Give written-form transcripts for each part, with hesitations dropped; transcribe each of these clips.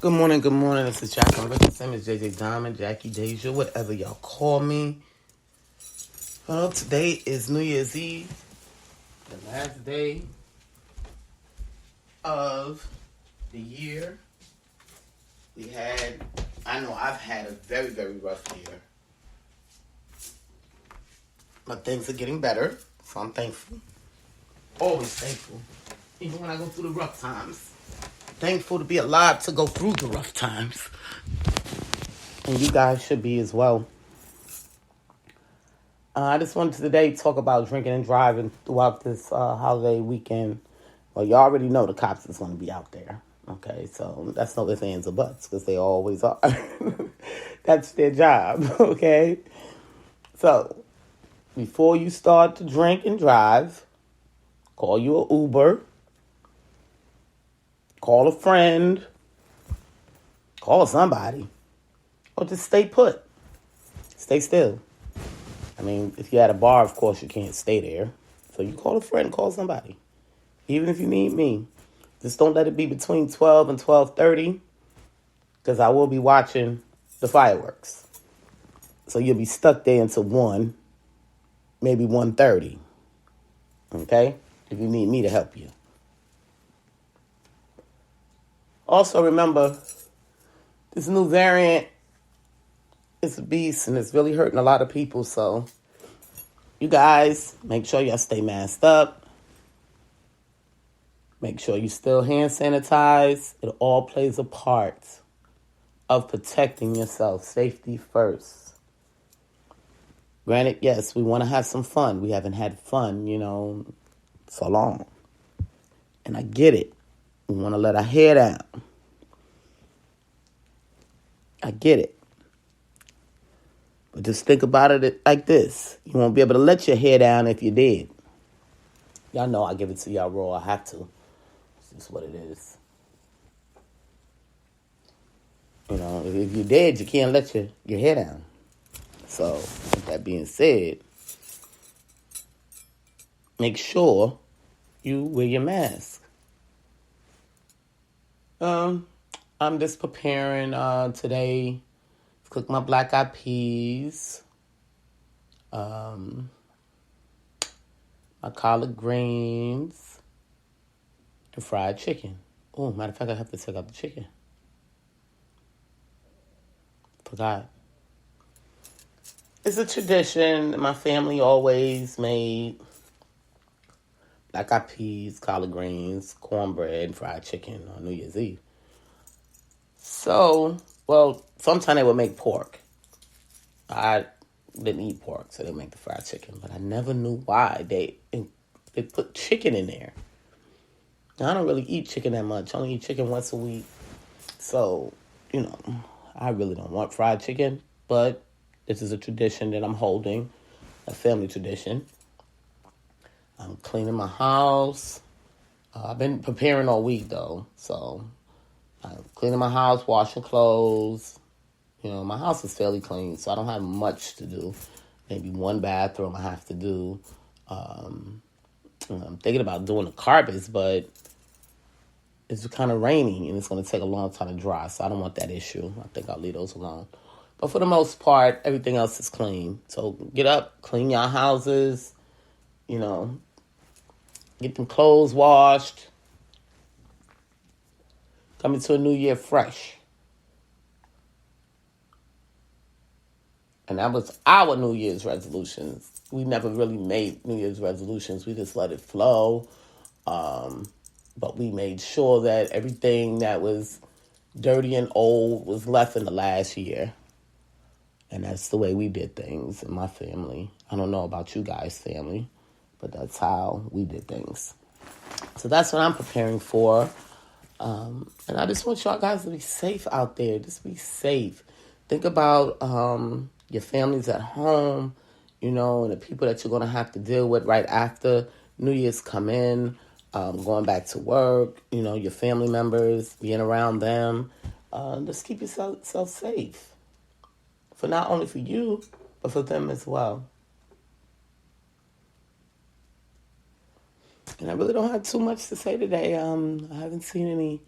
Good morning, good morning. This is Jacqueline Richard Simmons, JJ Diamond, Jackie Deja, whatever y'all call me. Well, today is New Year's Eve, the last day of the year. I know I've had a very, very rough year. But things are getting better, so I'm thankful. Always thankful, even when I go through the rough times. Thankful to be alive to go through the rough times. And you guys should be as well. I just wanted to today talk about drinking and driving throughout this holiday weekend. Well, you already know the cops is going to be out there. Okay, so that's no ifs, ands, or buts, because they always are. That's their job, okay? So, before you start to drink and drive, call you an Uber, call a friend, call somebody, or just stay put. Stay still. I mean, if you're at a bar, of course, you can't stay there. So you call a friend, call somebody. Even if you need me. Just don't let it be between 12 and 12:30, because I will be watching the fireworks. So you'll be stuck there until 1, maybe 1:30. Okay? If you need me to help you. Also, remember, this new variant is a beast, and it's really hurting a lot of people. So you guys, make sure y'all stay masked up. Make sure you still hand sanitize. It all plays a part of protecting yourself. Safety first. Granted, yes, we want to have some fun. We haven't had fun, so long. And I get it. We want to let our hair down. I get it. But just think about it like this. You won't be able to let your hair down if you did. Y'all know I give it to y'all raw. I have to. It's just what it is. If you're dead, you can't let your hair down. So, with that being said, make sure you wear your mask. I'm just preparing today to cook my black eyed peas, my collard greens, and fried chicken. Oh, matter of fact, I have to take out the chicken. Forgot. It's a tradition. My family always made black eyed peas, collard greens, cornbread, and fried chicken on New Year's Eve. So, sometimes they would make pork. I didn't eat pork, so they make the fried chicken. But I never knew why they put chicken in there. Now, I don't really eat chicken that much. I only eat chicken once a week. So, I really don't want fried chicken. But this is a tradition that I'm holding, a family tradition. I'm cleaning my house. I've been preparing all week, though. So, I'm cleaning my house, washing clothes. My house is fairly clean, so I don't have much to do. Maybe one bathroom I have to do. I'm thinking about doing the carpets, but it's kind of raining, and it's going to take a long time to dry, so I don't want that issue. I think I'll leave those alone. But for the most part, everything else is clean. So get up, clean your houses, get them clothes washed. Come into a new year fresh. And that was our New Year's resolutions. We never really made New Year's resolutions. We just let it flow. But we made sure that everything that was dirty and old was left in the last year. And that's the way we did things in my family. I don't know about you guys' family, but that's how we did things. So that's what I'm preparing for. And I just want y'all guys to be safe out there. Just be safe. Think about your families at home, and the people that you're going to have to deal with right after New Year's come in, going back to work, your family members, being around them. Just keep yourself safe. For not only for you, but for them as well. And I really don't have too much to say today. I haven't seen any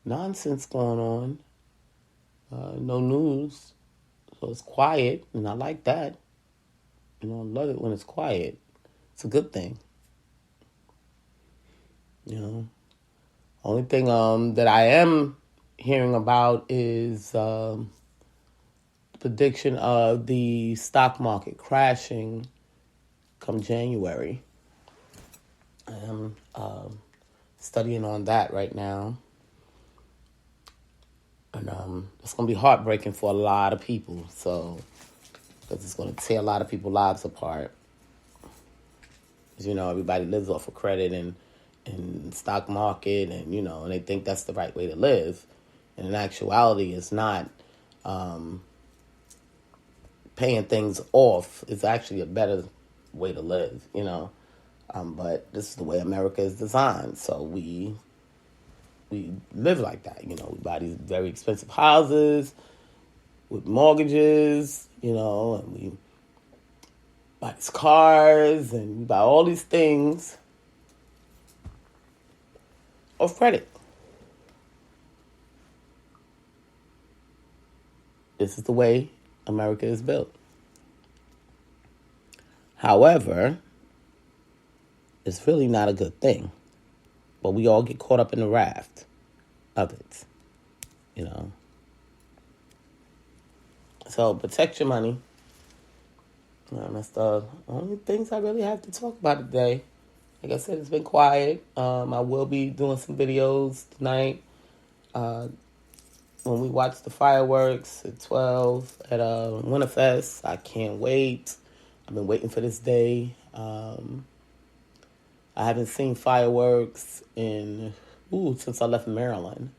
nonsense going on. No news, so it's quiet, and I like that. I love it when it's quiet. It's a good thing. You know, only thing that I am hearing about is the prediction of the stock market crashing come January. I am studying on that right now. And it's going to be heartbreaking for a lot of people. So, because it's going to tear a lot of people's lives apart. As everybody lives off of credit and stock market, and and they think that's the right way to live. And in actuality, it's not. Paying things off is actually a better way to live, But this is the way America is designed. So we live like that, We buy these very expensive houses with mortgages, and we buy these cars and we buy all these things off credit. This is the way America is built. However, it's really not a good thing. But we all get caught up in the raft of it, So protect your money. That's the only things I really have to talk about today. Like I said, it's been quiet. I will be doing some videos tonight. When we watch the fireworks at 12 at Winterfest, I can't wait. I've been waiting for this day. I haven't seen fireworks since I left Maryland.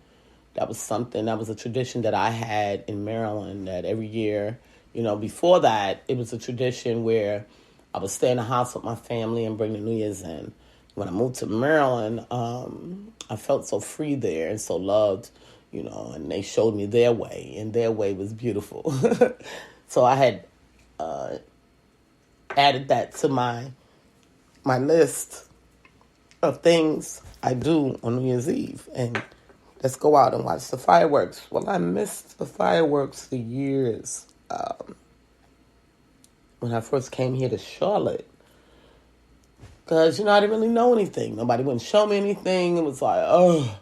That was a tradition that I had in Maryland that every year, before that, it was a tradition where I would stay in the house with my family and bring the New Year's in. When I moved to Maryland, I felt so free there and so loved, and they showed me their way, and their way was beautiful. So I had added that to my list of things I do on New Year's Eve, and let's go out and watch the fireworks. Well, I missed the fireworks for years. When I first came here to Charlotte, because, I didn't really know anything. Nobody wouldn't show me anything. It was like, oh.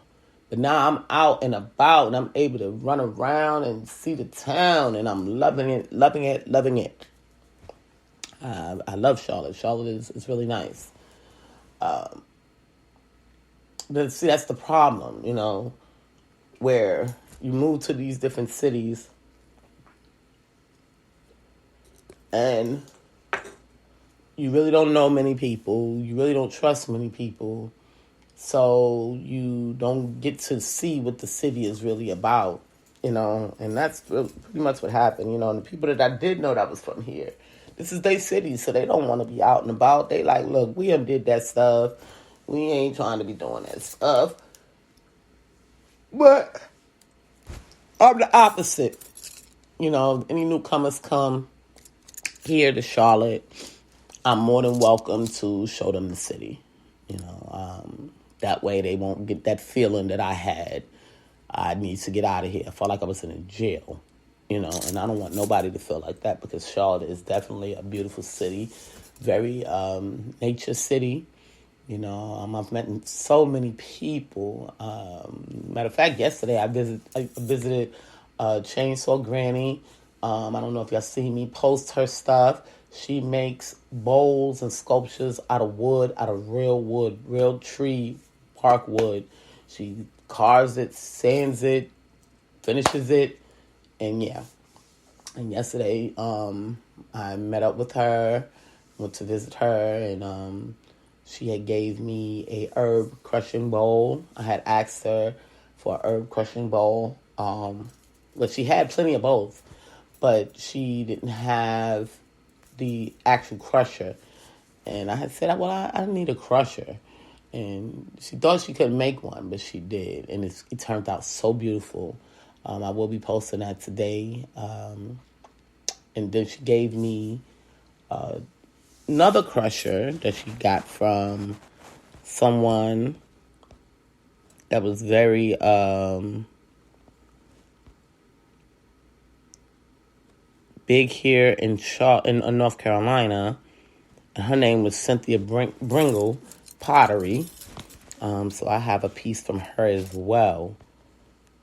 But now I'm out and about, and I'm able to run around and see the town, and I'm loving it, loving it, loving it. I love Charlotte. Charlotte is really nice. But see, that's the problem, where you move to these different cities and you really don't know many people. You really don't trust many people. So you don't get to see what the city is really about, and that's pretty much what happened, and the people that I did know that was from here, this is their city, so they don't want to be out and about. They like, look, we done did that stuff. We ain't trying to be doing that stuff. But I'm the opposite. Any newcomers come here to Charlotte, I'm more than welcome to show them the city. That way they won't get that feeling that I had. I need to get out of here. I felt like I was in a jail, and I don't want nobody to feel like that, because Charlotte is definitely a beautiful city, very nature city. I've met so many people. Matter of fact, yesterday I visited Chainsaw Granny. I don't know if y'all see me post her stuff. She makes bowls and sculptures out of real wood, real tree, park wood. She carves it, sands it, finishes it, and yeah. And yesterday, I met up with her, went to visit her, and she had gave me a herb crushing bowl. I had asked her for an herb crushing bowl. Well, she had plenty of bowls, but she didn't have the actual crusher. And I had said, well, I need a crusher. And she thought she couldn't make one, but she did. And it turned out so beautiful. I will be posting that today. And then she gave me another crusher that she got from someone that was very big here in North Carolina. And her name was Cynthia Bringle Pottery. So I have a piece from her as well,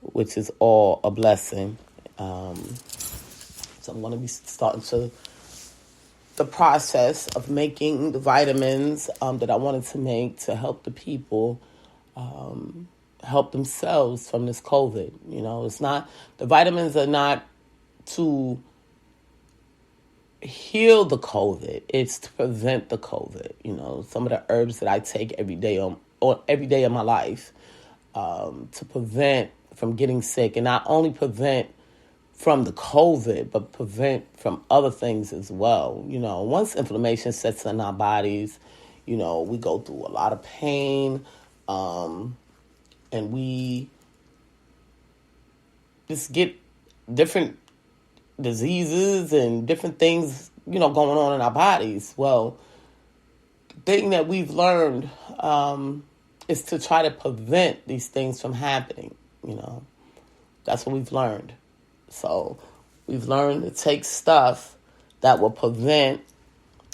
which is all a blessing. So I'm going to be starting the process of making the vitamins that I wanted to make to help the people help themselves from this COVID. You know, the vitamins are not to heal the COVID. It's to prevent the COVID. You know, some of the herbs that I take every day of my life to prevent from getting sick, and not only prevent from the COVID, but prevent from other things as well. You know, once inflammation sets in our bodies, you know, we go through a lot of pain, and we just get different diseases and different things, you know, going on in our bodies. Well, the thing that we've learned is to try to prevent these things from happening. You know, that's what we've learned. So we've learned to take stuff that will prevent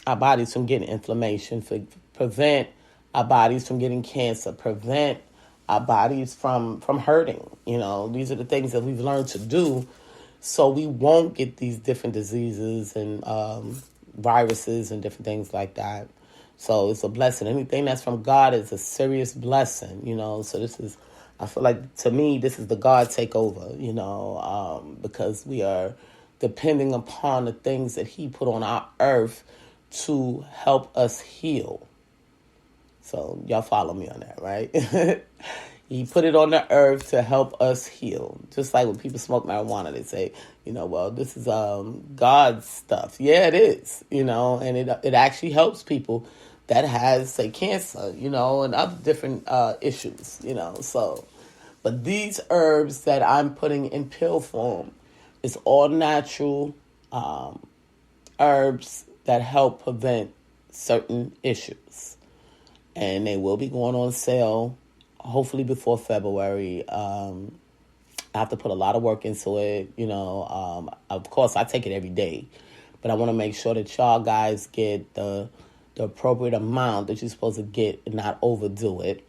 our bodies from getting inflammation, prevent our bodies from getting cancer, prevent our bodies from hurting. You know, these are the things that we've learned to do so we won't get these different diseases and viruses and different things like that. So it's a blessing. Anything that's from God is a serious blessing, you know. So I feel like, to me, this is the God takeover, you know, because we are depending upon the things that he put on our earth to help us heal. So y'all follow me on that, right? He put it on the earth to help us heal. Just like when people smoke marijuana, they say, you know, well, this is God's stuff. Yeah, it is, you know, and it actually helps people that has, say, cancer, you know, and other different issues, you know. So, but these herbs that I'm putting in pill form is all natural herbs that help prevent certain issues. And they will be going on sale, hopefully before February. I have to put a lot of work into it, you know. Of course, I take it every day, but I want to make sure that y'all guys get the appropriate amount that you're supposed to get and not overdo it.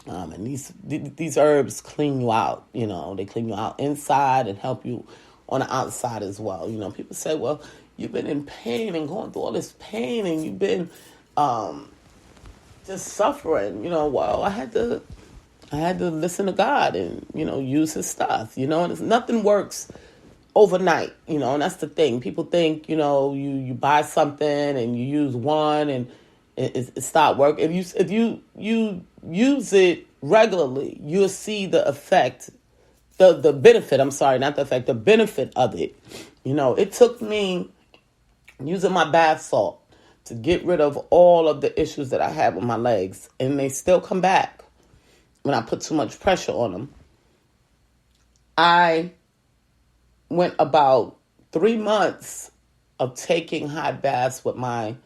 And these herbs clean you out, you know. They clean you out inside and help you on the outside as well. You know, people say, well, you've been in pain and going through all this pain and you've been just suffering. You know, well, I had to listen to God and, you know, use his stuff, you know. And nothing works overnight, you know, and that's the thing. People think, you know, you buy something and you use one and it start working. If you use it regularly, you'll see the effect, the benefit. I'm sorry, not the effect, the benefit of it. You know, it took me using my bath salt to get rid of all of the issues that I had with my legs, and they still come back when I put too much pressure on them. I went about 3 months of taking hot baths with my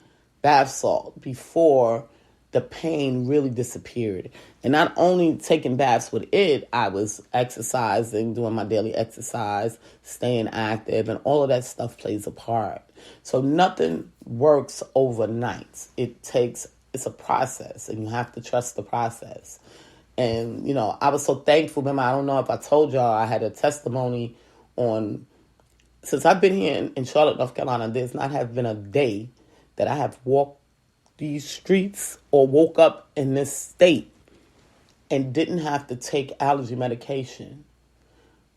bath salt before the pain really disappeared. And not only taking baths with it, I was exercising, doing my daily exercise, staying active, and all of that stuff plays a part. So nothing works overnight. It's a process, and you have to trust the process. And, you know, I was so thankful. Remember, I don't know if I told y'all, I had a testimony since I've been here in Charlotte, North Carolina, there's not have been a day that I have walked these streets or woke up in this state and didn't have to take allergy medication.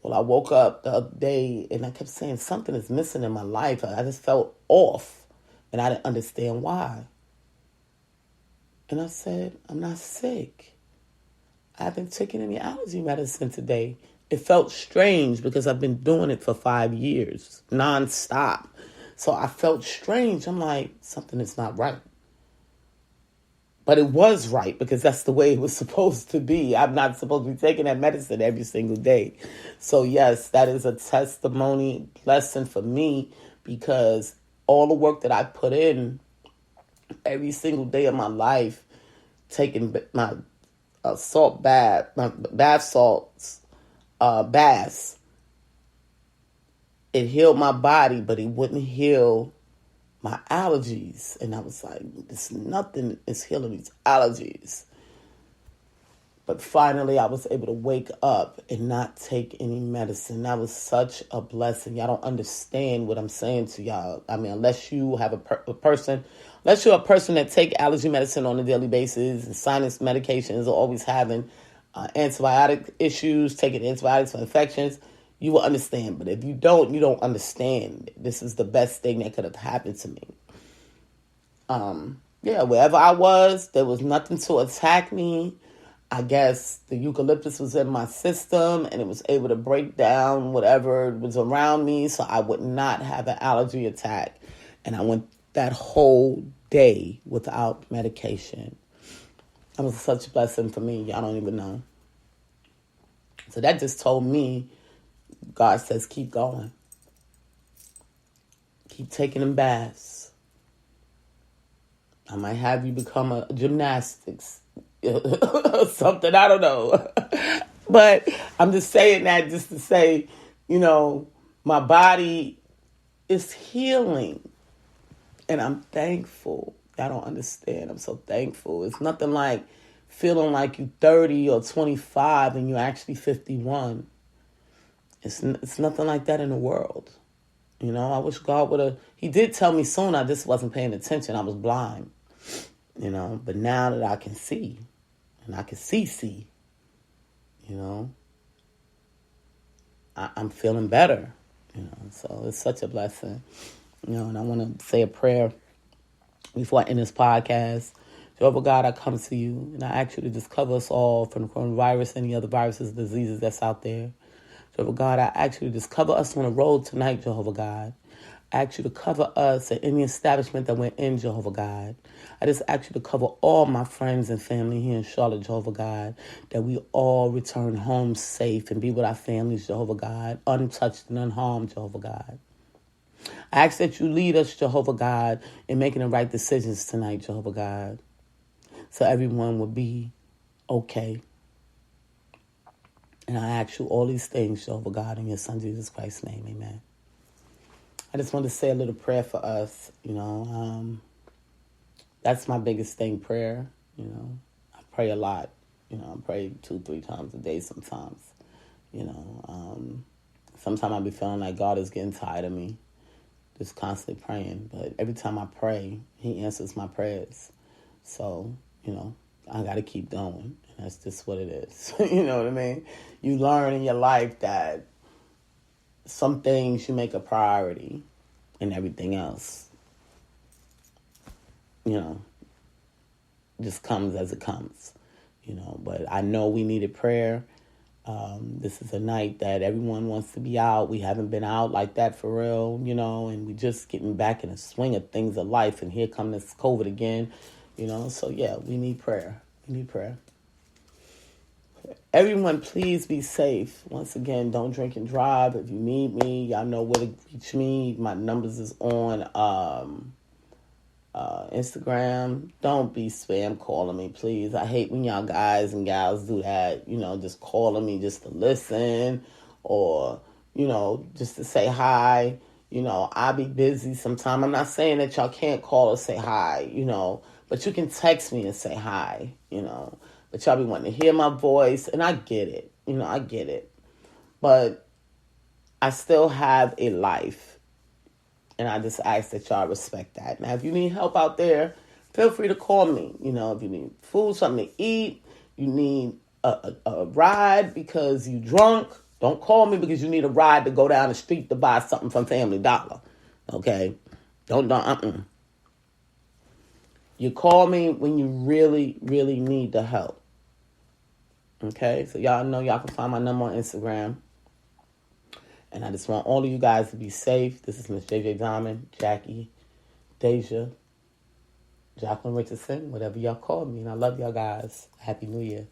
Well, I woke up the other day and I kept saying something is missing in my life. I just felt off and I didn't understand why. And I said, I'm not sick. I haven't taken any allergy medicine today. It felt strange because I've been doing it for 5 years, nonstop. So I felt strange. I'm like, something is not right. But it was right because that's the way it was supposed to be. I'm not supposed to be taking that medicine every single day. So yes, that is a testimony lesson for me because all the work that I put in every single day of my life, taking my salt bath, my bath salts, baths, it healed my body, but it wouldn't heal my allergies. And I was like, there's nothing is healing these allergies. But finally, I was able to wake up and not take any medicine. That was such a blessing. Y'all don't understand what I'm saying to y'all. I mean, unless you have unless you're a person that take allergy medicine on a daily basis and sinus medications, or always having antibiotic issues, taking antibiotics for infections, you will understand. But if you don't understand. This is the best thing that could have happened to me. Wherever I was, there was nothing to attack me. I guess the eucalyptus was in my system and it was able to break down whatever was around me so I would not have an allergy attack. And I went that whole day without medication. That was such a blessing for me. Y'all don't even know. So that just told me, God says, keep going. Keep taking them baths. I might have you become a gymnastics something, I don't know. But I'm just saying that just to say, my body is healing. And I'm thankful. I don't understand. I'm so thankful. It's nothing like feeling like you're 30 or 25 and you're actually 51. It's nothing like that in the world. I wish God would have. He did tell me soon. I just wasn't paying attention. I was blind. But now that I can see, and I can see, I'm feeling better, so it's such a blessing, and I want to say a prayer before I end this podcast. Jehovah God, I come to you, and I ask you to just cover us all from the coronavirus, any other viruses, diseases that's out there. Jehovah God, I ask you to just cover us on the road tonight, Jehovah God. I ask you to cover us at any establishment that we're in, Jehovah God. I just ask you to cover all my friends and family here in Charlotte, Jehovah God, that we all return home safe and be with our families, Jehovah God, untouched and unharmed, Jehovah God. I ask that you lead us, Jehovah God, in making the right decisions tonight, Jehovah God, so everyone will be okay. And I ask you all these things, Jehovah God, in your Son, Jesus Christ's name, amen. I just want to say a little prayer for us, That's my biggest thing, prayer, I pray a lot, I pray 2-3 times a day sometimes, Sometimes I be feeling like God is getting tired of me, just constantly praying. But every time I pray, he answers my prayers. So, I got to keep going. And that's just what it is. You know what I mean? You learn in your life that some things you make a priority and everything else, just comes as it comes, But I know we needed prayer. This is a night that everyone wants to be out. We haven't been out like that for real, and we just getting back in the swing of things of life. And here comes this COVID again, So, yeah, we need prayer. We need prayer. Everyone, please be safe. Once again, don't drink and drive. If you need me, y'all know where to reach me. My numbers is on Instagram. Don't be spam calling me, please. I hate when y'all guys and gals do that, just calling me just to listen or, just to say hi. I be busy sometimes. I'm not saying that y'all can't call or say hi, but you can text me and say hi, But y'all be wanting to hear my voice, and I get it. I get it. But I still have a life, and I just ask that y'all respect that. Now, if you need help out there, feel free to call me. If you need food, something to eat, you need a ride because you drunk, don't call me because you need a ride to go down the street to buy something from Family Dollar. Okay? Don't. You call me when you really, really need the help. Okay, so y'all know y'all can find my number on Instagram. And I just want all of you guys to be safe. This is Miss JJ Diamond, Jackie, Deja, Jacqueline Richardson, whatever y'all call me. And I love y'all guys. Happy New Year.